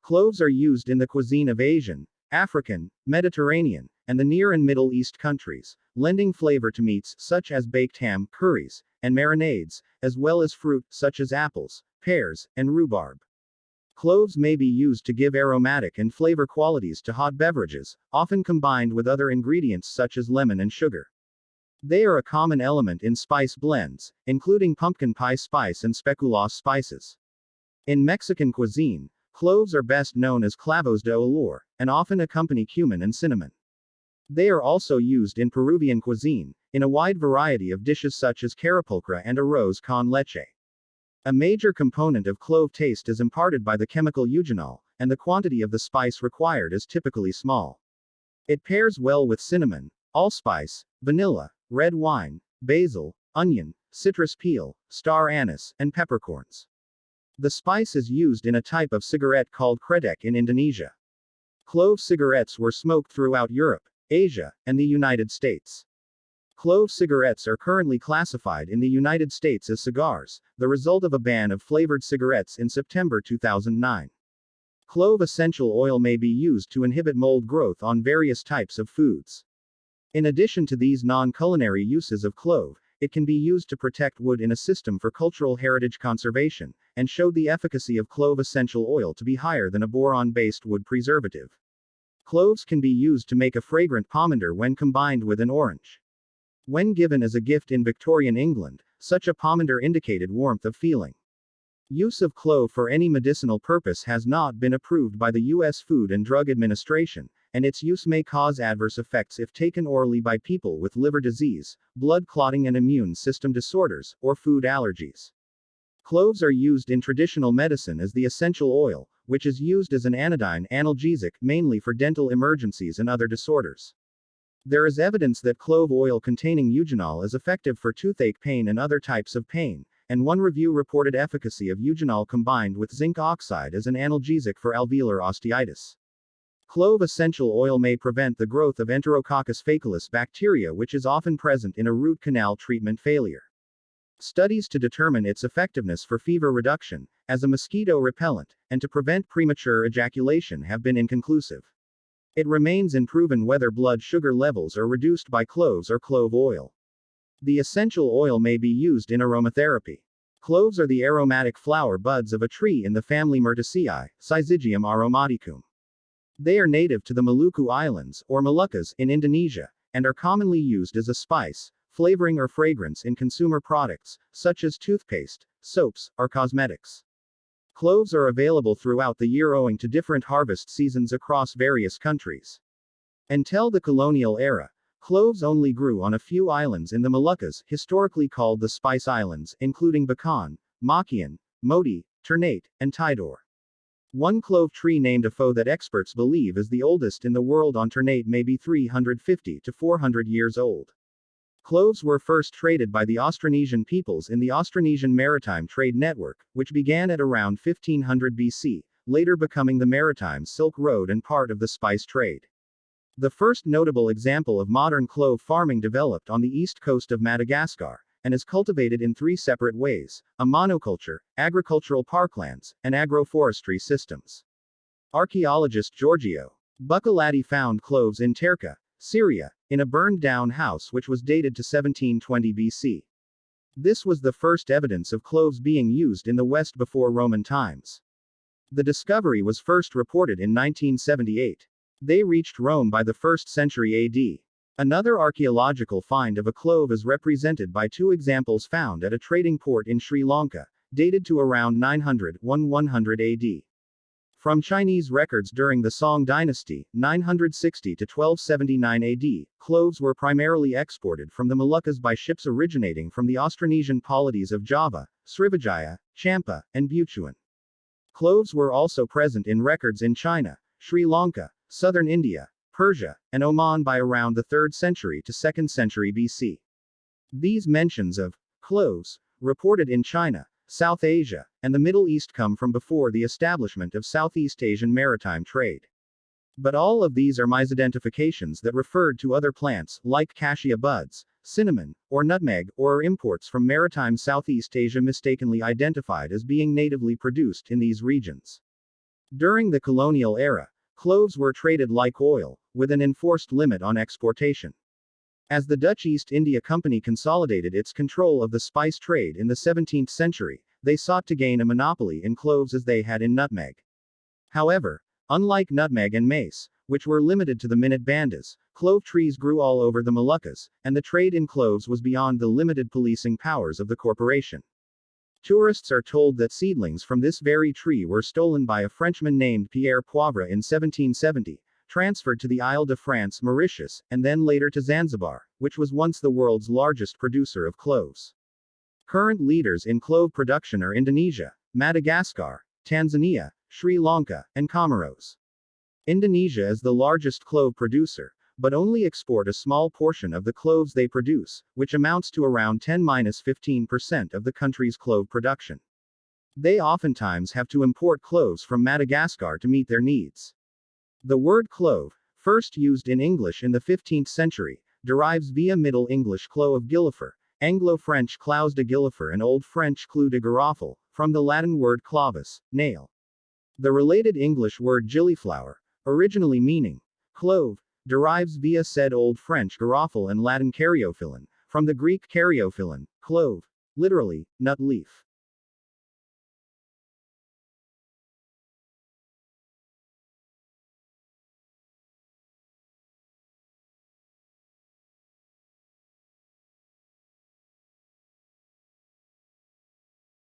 Cloves are used in the cuisine of Asian, African, Mediterranean, and the Near and Middle East countries, lending flavor to meats such as baked ham, curries, and marinades, as well as fruit such as apples, pears, and rhubarb. Cloves may be used to give aromatic and flavor qualities to hot beverages, often combined with other ingredients such as lemon and sugar. They are a common element in spice blends, including pumpkin pie spice and speculoos spices. In Mexican cuisine, cloves are best known as clavos de olor, and often accompany cumin and cinnamon. They are also used in Peruvian cuisine, in a wide variety of dishes such as carapulcra and arroz con leche. A major component of clove taste is imparted by the chemical eugenol, and the quantity of the spice required is typically small. It pairs well with cinnamon, allspice, vanilla, red wine, basil, onion, citrus peel, star anise, and peppercorns. The spice is used in a type of cigarette called kredek in Indonesia. Clove cigarettes were smoked throughout Europe, Asia, and the United States. Clove cigarettes are currently classified in the United States as cigars, the result of a ban of flavored cigarettes in September 2009. Clove essential oil may be used to inhibit mold growth on various types of foods. In addition to these non-culinary uses of clove, it can be used to protect wood in a system for cultural heritage conservation, and showed the efficacy of clove essential oil to be higher than a boron-based wood preservative. Cloves can be used to make a fragrant pomander when combined with an orange. When given as a gift in Victorian England, such a pomander indicated warmth of feeling. Use of clove for any medicinal purpose has not been approved by the U.S. Food and Drug Administration, and its use may cause adverse effects if taken orally by people with liver disease, blood clotting and immune system disorders, or food allergies. Cloves are used in traditional medicine as the essential oil, which is used as an anodyne analgesic mainly for dental emergencies and other disorders. There is evidence that clove oil containing eugenol is effective for toothache pain and other types of pain, and one review reported efficacy of eugenol combined with zinc oxide as an analgesic for alveolar osteitis. Clove essential oil may prevent the growth of Enterococcus faecalis bacteria, which is often present in a root canal treatment failure. Studies to determine its effectiveness for fever reduction, as a mosquito repellent, and to prevent premature ejaculation have been inconclusive. It remains unproven whether blood sugar levels are reduced by cloves or clove oil. The essential oil may be used in aromatherapy. Cloves are the aromatic flower buds of a tree in the family Myrtaceae, Syzygium aromaticum. They are native to the Maluku Islands, or Moluccas, in Indonesia, and are commonly used as a spice, flavoring or fragrance in consumer products, such as toothpaste, soaps, or cosmetics. Cloves are available throughout the year owing to different harvest seasons across various countries. Until the colonial era, cloves only grew on a few islands in the Moluccas, historically called the Spice Islands, including Bacan, Makian, Moti, Ternate, and Tidore. One clove tree named Afo that experts believe is the oldest in the world on Ternate may be 350 to 400 years old. Cloves were first traded by the Austronesian peoples in the Austronesian Maritime Trade Network, which began at around 1500 BC, later becoming the Maritime Silk Road and part of the spice trade. The first notable example of modern clove farming developed on the east coast of Madagascar, and is cultivated in three separate ways: a monoculture, agricultural parklands, and agroforestry systems. Archaeologist Giorgio Bucalati found cloves in Terca, Syria, in a burned-down house which was dated to 1720 BC. This was the first evidence of cloves being used in the West before Roman times. The discovery was first reported in 1978. They reached Rome by the 1st century AD. Another archaeological find of a clove is represented by two examples found at a trading port in Sri Lanka, dated to around 900–100 AD. From Chinese records during the Song dynasty, 960 to 1279 AD, cloves were primarily exported from the Moluccas by ships originating from the Austronesian polities of Java, Srivijaya, Champa, and Butuan. Cloves were also present in records in China, Sri Lanka, southern India, Persia, and Oman by around the 3rd century to 2nd century BC. These mentions of cloves, reported in China, South Asia, and the Middle East come from before the establishment of Southeast Asian maritime trade. But all of these are misidentifications that referred to other plants, like cassia buds, cinnamon, or nutmeg, or are imports from maritime Southeast Asia mistakenly identified as being natively produced in these regions. During the colonial era, cloves were traded like oil, with an enforced limit on exportation. As the Dutch East India Company consolidated its control of the spice trade in the 17th century, they sought to gain a monopoly in cloves as they had in nutmeg. However, unlike nutmeg and mace, which were limited to the minute bandas, clove trees grew all over the Moluccas, and the trade in cloves was beyond the limited policing powers of the corporation. Tourists are told that seedlings from this very tree were stolen by a Frenchman named Pierre Poivre in 1770, transferred to the Isle de France, Mauritius, and then later to Zanzibar, which was once the world's largest producer of cloves. Current leaders in clove production are Indonesia, Madagascar, Tanzania, Sri Lanka, and Comoros. Indonesia is the largest clove producer, but only export a small portion of the cloves they produce, which amounts to around 10–15% of the country's clove production. They oftentimes have to import cloves from Madagascar to meet their needs. The word clove, first used in English in the 15th century, derives via Middle English clos of Gilliffer, Anglo-French claus de Gilliffer and Old French clou de girofle, from the Latin word clavus, nail. The related English word gilliflower, originally meaning clove, derives via said Old French girofle and Latin caryophyllon, from the Greek karyophyllon, clove, literally, nut leaf.